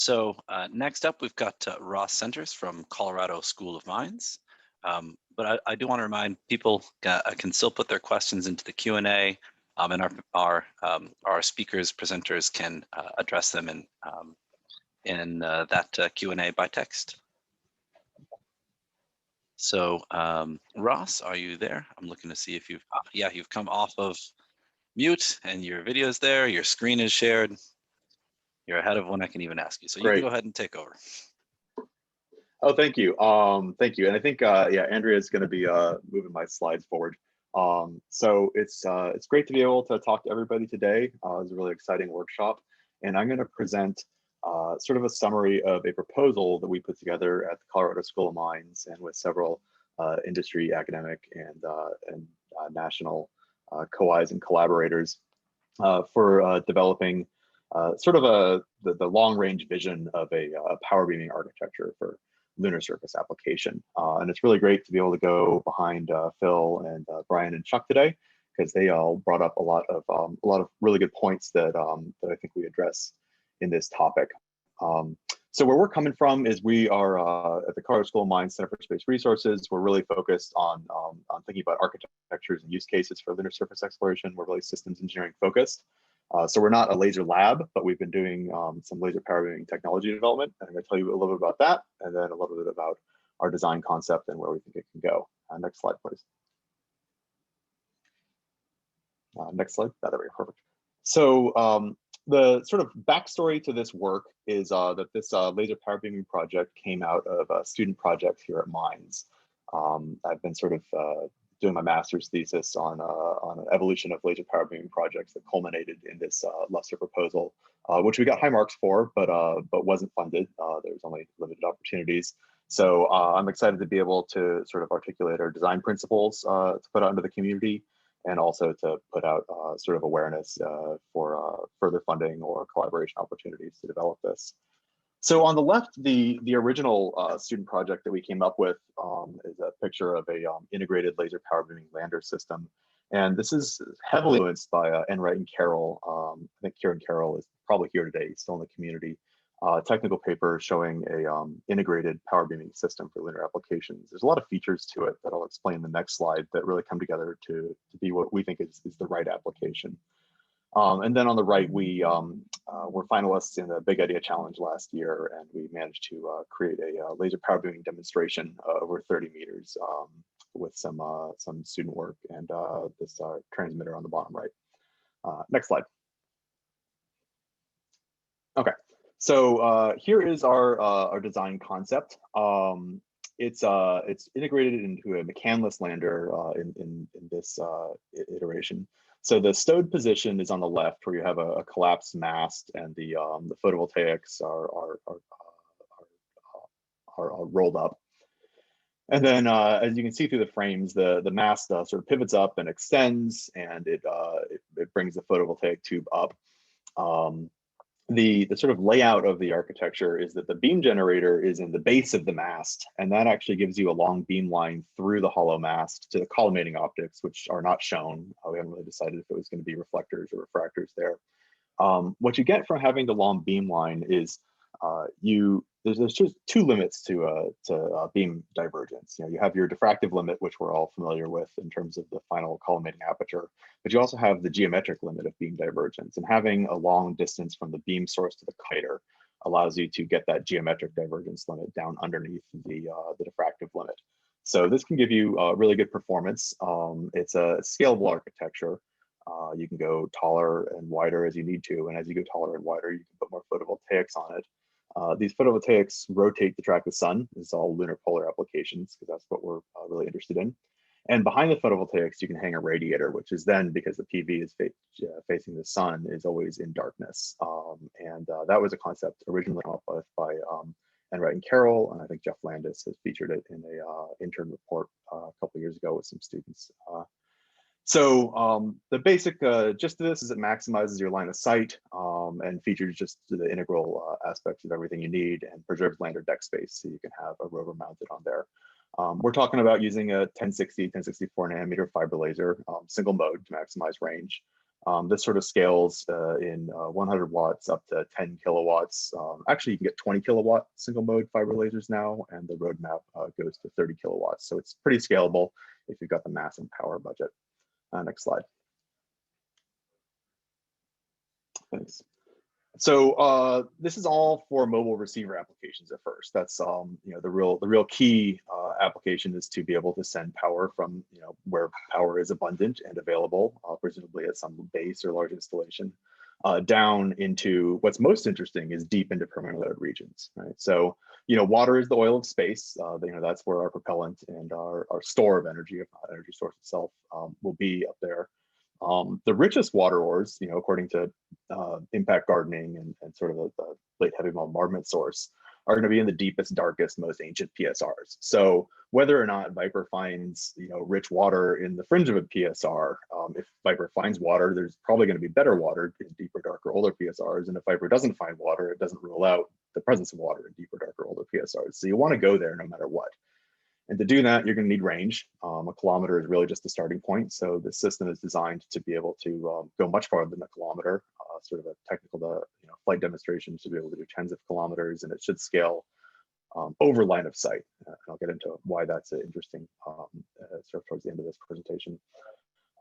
So next up, we've got Ross Centers from Colorado School of Mines. But I do want to remind people can still put their questions into the Q&A, and our speakers, presenters can address them in that Q&A by text. So Ross, are you there? I'm looking to see if you've come off of mute and your video is there, your screen is shared. You're ahead of when I can even ask you. So you can go ahead and take over. Oh, thank you. Thank you. And I think, yeah, Andrea is going to be moving my slides forward. So it's great to be able to talk to everybody today. It's a really exciting workshop. And I'm going to present sort of a summary of a proposal that we put together at the Colorado School of Mines and with several industry, academic, and national co-Is and collaborators for developing sort of the long-range vision of a power beaming architecture for lunar surface application. And it's really great to be able to go behind Phil and Brian and Chuck today, because they all brought up a lot of really good points that I think we address in this topic. So where we're coming from is we are at the Colorado School of Mines Center for Space Resources. We're really focused on thinking about architectures and use cases for lunar surface exploration. We're really systems engineering focused. So we're not a laser lab, but we've been doing some laser power beaming technology development. And I'm going to tell you a little bit about that, and then a little bit about our design concept and where we think it can go. Next slide, please. Next slide. There we go. Perfect. So the sort of backstory to this work is that this laser power beaming project came out of a student project here at Mines. I've been sort of doing my master's thesis on an evolution of laser power beaming projects that culminated in this Luster proposal, which we got high marks for, but wasn't funded. There was only limited opportunities. So I'm excited to be able to sort of articulate our design principles to put out into the community, and also to put out sort of awareness for further funding or collaboration opportunities to develop this. So on the left, the original student project that we came up with is a picture of a integrated laser power beaming lander system. And this is heavily influenced by Enright and Carroll. I think Kieran Carroll is probably here today, still in the community. Technical paper showing a integrated power beaming system for lunar applications. There's a lot of features to it that I'll explain in the next slide that really come together to be what we think is the right application. And then on the right, we were finalists in the Big Idea Challenge last year, and we managed to create a laser power beaming demonstration over 30 meters with some student work and this transmitter on the bottom right. Next slide. Okay, so here is our design concept. It's integrated into a mechanless lander in this iteration. So the stowed position is on the left, where you have a collapsed mast, and the photovoltaics are rolled up. And then, as you can see through the frames, the mast sort of pivots up and extends, and it brings the photovoltaic tube up. The sort of layout of the architecture is that the beam generator is in the base of the mast, and that actually gives you a long beam line through the hollow mast to the collimating optics, which are not shown. We haven't really decided if it was going to be reflectors or refractors there. What you get from having the long beam line is there's just two limits to beam divergence. You have your diffractive limit, which we're all familiar with in terms of the final collimating aperture, but you also have the geometric limit of beam divergence. And having a long distance from the beam source to the collimator allows you to get that geometric divergence limit down underneath the diffractive limit. So this can give you really good performance. It's a scalable architecture. You can go taller and wider as you need to, and as you go taller and wider, you can put more photovoltaics on it. These photovoltaics rotate to track the sun. This is all lunar polar applications, because that's what we're really interested in. And behind the photovoltaics, you can hang a radiator, which is then, because the PV is facing the sun, is always in darkness. And that was a concept originally come up with by Enright and Carroll, and I think Jeff Landis has featured it in a intern report a couple of years ago with some students. So the basic gist of this is it maximizes your line of sight and features just the integral aspects of everything you need, and preserves lander deck space so you can have a rover mounted on there. We're talking about using a 1060, 1064 nanometer fiber laser, single mode to maximize range. This sort of scales in 100 watts up to 10 kilowatts. Actually, you can get 20 kilowatt single mode fiber lasers now, and the roadmap goes to 30 kilowatts. So it's pretty scalable if you've got the mass and power budget. Next slide. Thanks. So this is all for mobile receiver applications at first. That's the real key application is to be able to send power from where power is abundant and available, presumably at some base or large installation, down into what's most interesting is deep into permanent load regions. Right. So water is the oil of space. That's where our propellant and our store of energy, if not energy source itself, will be up there. The richest water ores, according to impact gardening and sort of the late heavy bombardment source, are going to be in the deepest, darkest, most ancient PSRs. So whether or not Viper finds rich water in the fringe of a PSR, if Viper finds water, there's probably going to be better water in deeper, darker, older PSRs. And if Viper doesn't find water, it doesn't rule out the presence of water in deeper, darker, older PSRs. So you want to go there no matter what. And to do that, you're going to need range. A kilometer is really just the starting point. So the system is designed to be able to go much farther than a kilometer, sort of a technical flight demonstration to be able to do tens of kilometers, and it should scale over line of sight. And I'll get into why that's interesting sort of towards the end of this presentation.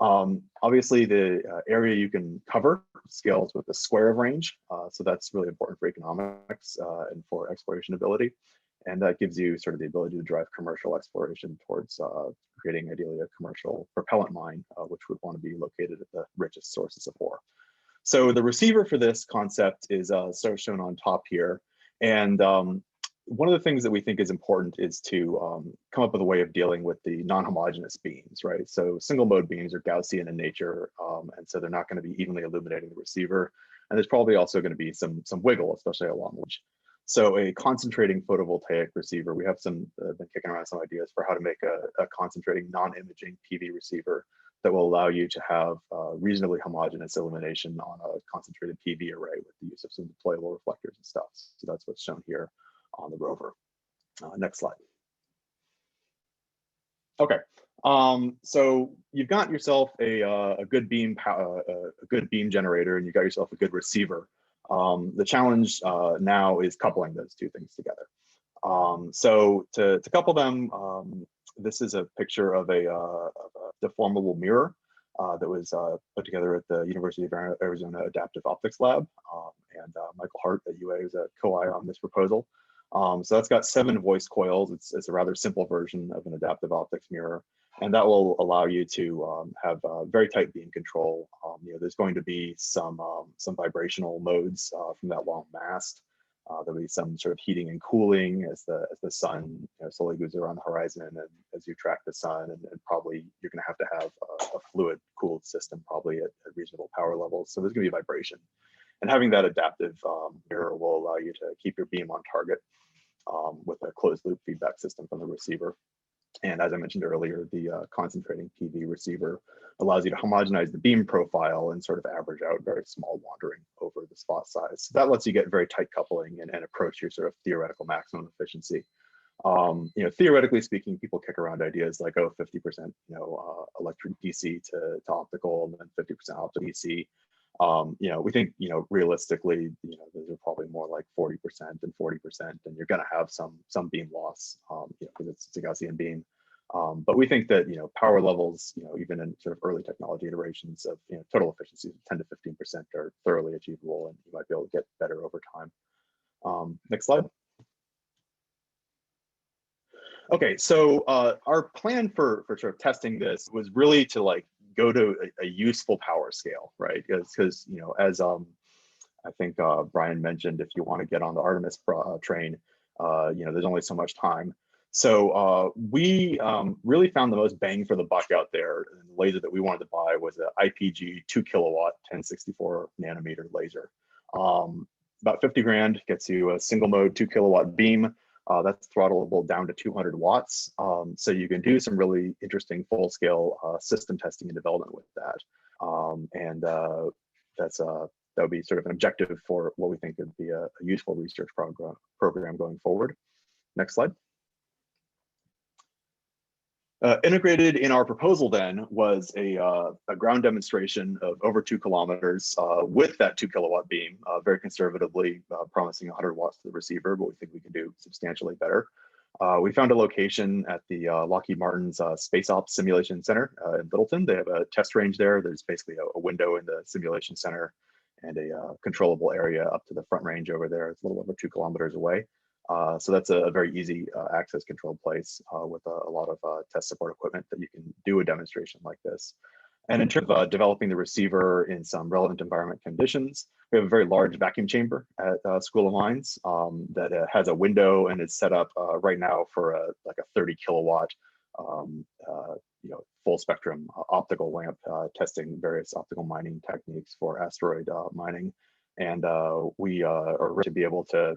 Obviously, the area you can cover scales with the square of range. So that's really important for economics and for exploration ability. And that gives you sort of the ability to drive commercial exploration towards creating ideally a commercial propellant mine, which would want to be located at the richest sources of ore. So the receiver for this concept is sort of shown on top here. And one of the things that we think is important is to come up with a way of dealing with the non-homogeneous beams, right? So single mode beams are Gaussian in nature, and so they're not going to be evenly illuminating the receiver. And there's probably also going to be some wiggle, especially along the edge. So a concentrating photovoltaic receiver, we have been kicking around some ideas for how to make a concentrating non-imaging PV receiver that will allow you to have reasonably homogeneous illumination on a concentrated PV array with the use of some deployable reflectors and stuff. So that's what's shown here on the rover. Next slide. Okay, so you've got yourself a good beam generator, and you've got yourself a good receiver. The challenge now is coupling those two things together. So to couple them, this is a picture of a deformable mirror that was put together at the University of Arizona Adaptive Optics Lab, and Michael Hart at UA is a co-I on this proposal. So that's got 7 voice coils. It's a rather simple version of an adaptive optics mirror, and that will allow you to have very tight beam control. There's going to be some vibrational modes from that long mast. There'll be some sort of heating and cooling as the sun slowly moves around the horizon, and as you track the sun, and probably you're going to have a fluid cooled system probably at reasonable power levels. So there's going to be vibration, and having that adaptive mirror will allow you to keep your beam on target with a closed loop feedback system from the receiver. And as I mentioned earlier, the concentrating PV receiver allows you to homogenize the beam profile and sort of average out very small wandering over the spot size. So that lets you get very tight coupling and approach your sort of theoretical maximum efficiency. Theoretically speaking, people kick around ideas like, 50%, electric DC to optical, and then 50% optical DC. We think, realistically, those are probably more like 40% and 40%, and you're going to have some beam loss, because it's a Gaussian beam. But we think that, power levels, even in sort of early technology iterations of, total efficiency of 10 to 15% are thoroughly achievable, and you might be able to get better over time. Next slide. Okay, so our plan for sort of testing this was really to go to a useful power scale, right? Because as I think Brian mentioned, if you want to get on the Artemis train, there's only so much time. So we really found the most bang for the buck out there. And the laser that we wanted to buy was an IPG 2 kilowatt 1064 nanometer laser. About 50 grand gets you a single mode 2 kilowatt beam. That's throttleable down to 200 watts. So you can do some really interesting full scale system testing and development with that. That would be sort of an objective for what we think would be a useful research program going forward. Next slide. Integrated in our proposal then was a ground demonstration of over 2 kilometers with that 2 kilowatt beam, very conservatively promising 100 watts to the receiver, but we think we can do substantially better. We found a location at the Lockheed Martin's Space Ops Simulation Center in Littleton. They have a test range there. There's basically a window in the simulation center and a controllable area up to the front range over there. It's a little over 2 kilometers away. So that's a very easy access control place with a lot of test support equipment that you can do a demonstration like this. And in terms of developing the receiver in some relevant environment conditions, we have a very large vacuum chamber at School of Mines that has a window and is set up right now for like a 30 kilowatt full spectrum optical lamp testing various optical mining techniques for asteroid mining. And we are ready to be able to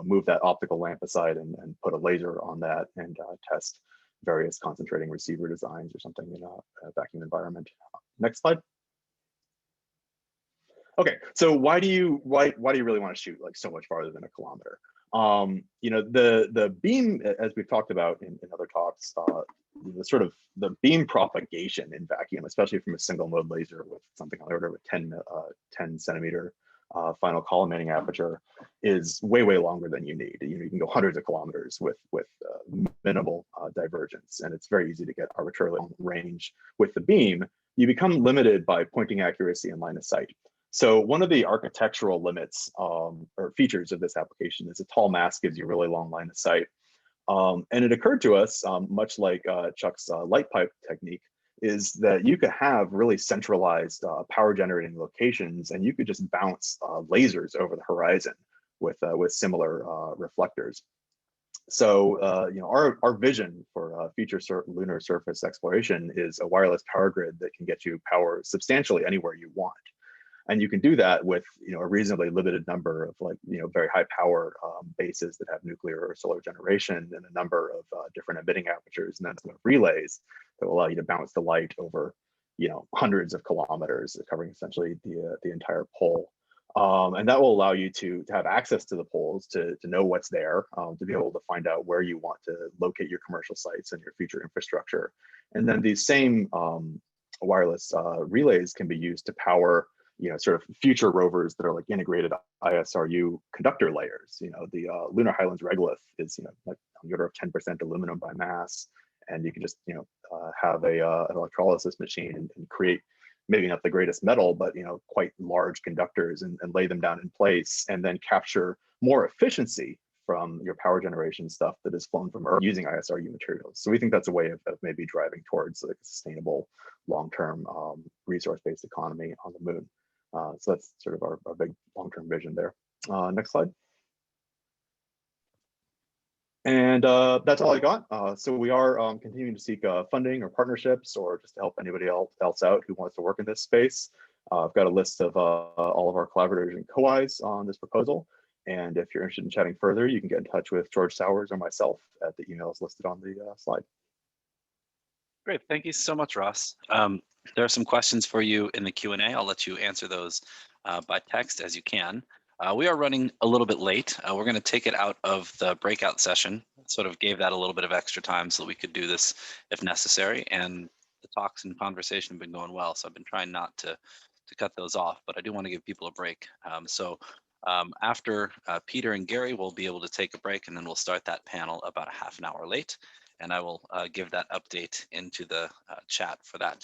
move that optical lamp aside and put a laser on that and test various concentrating receiver designs or something in a vacuum environment. Next slide. Okay, so why do you really want to shoot like so much farther than a kilometer? The beam, as we've talked about in other talks, the beam propagation in vacuum, especially from a single mode laser with something on the order of a 10 centimeter final collimating aperture, is way longer than you need. You can go hundreds of kilometers with minimal divergence, and it's very easy to get arbitrarily long range with the beam. You become limited by pointing accuracy and line of sight. So one of the architectural limits or features of this application is a tall mast gives you really long line of sight. And it occurred to us, much like Chuck's light pipe technique, is that you could have really centralized power generating locations, and you could just bounce lasers over the horizon with similar reflectors. So our vision for future lunar surface exploration is a wireless power grid that can get you power substantially anywhere you want. And you can do that with a reasonably limited number of very high power bases that have nuclear or solar generation, and a number of different emitting apertures, and then some relays that will allow you to bounce the light over hundreds of kilometers, covering essentially the entire pole. And that will allow you to have access to the poles, to know what's there, to be able to find out where you want to locate your commercial sites and your future infrastructure. And then these same wireless relays can be used to power sort of future rovers that are like integrated ISRU conductor layers. The Lunar Highlands regolith is like on the order of 10% aluminum by mass, and you can just have an electrolysis machine and create maybe not the greatest metal, but quite large conductors and lay them down in place, and then capture more efficiency from your power generation stuff that is flown from Earth using ISRU materials. So we think that's a way of maybe driving towards like a sustainable long-term resource-based economy on the moon. So that's sort of our big long-term vision there. Next slide. And that's all I got. So we are continuing to seek funding or partnerships, or just to help anybody else out who wants to work in this space. I've got a list of all of our collaborators and co-Is on this proposal. And if you're interested in chatting further, you can get in touch with George Sowers or myself at the emails listed on the slide. Great, thank you so much, Ross. There are some questions for you in the Q&A. I'll let you answer those by text as you can. We are running a little bit late. We're going to take it out of the breakout session. Sort of gave that a little bit of extra time so that we could do this if necessary. And the talks and conversation have been going well, so I've been trying not to cut those off, but I do want to give people a break. After Peter and Gary, we'll be able to take a break, and then we'll start that panel about a half an hour late. And I will give that update into the chat for that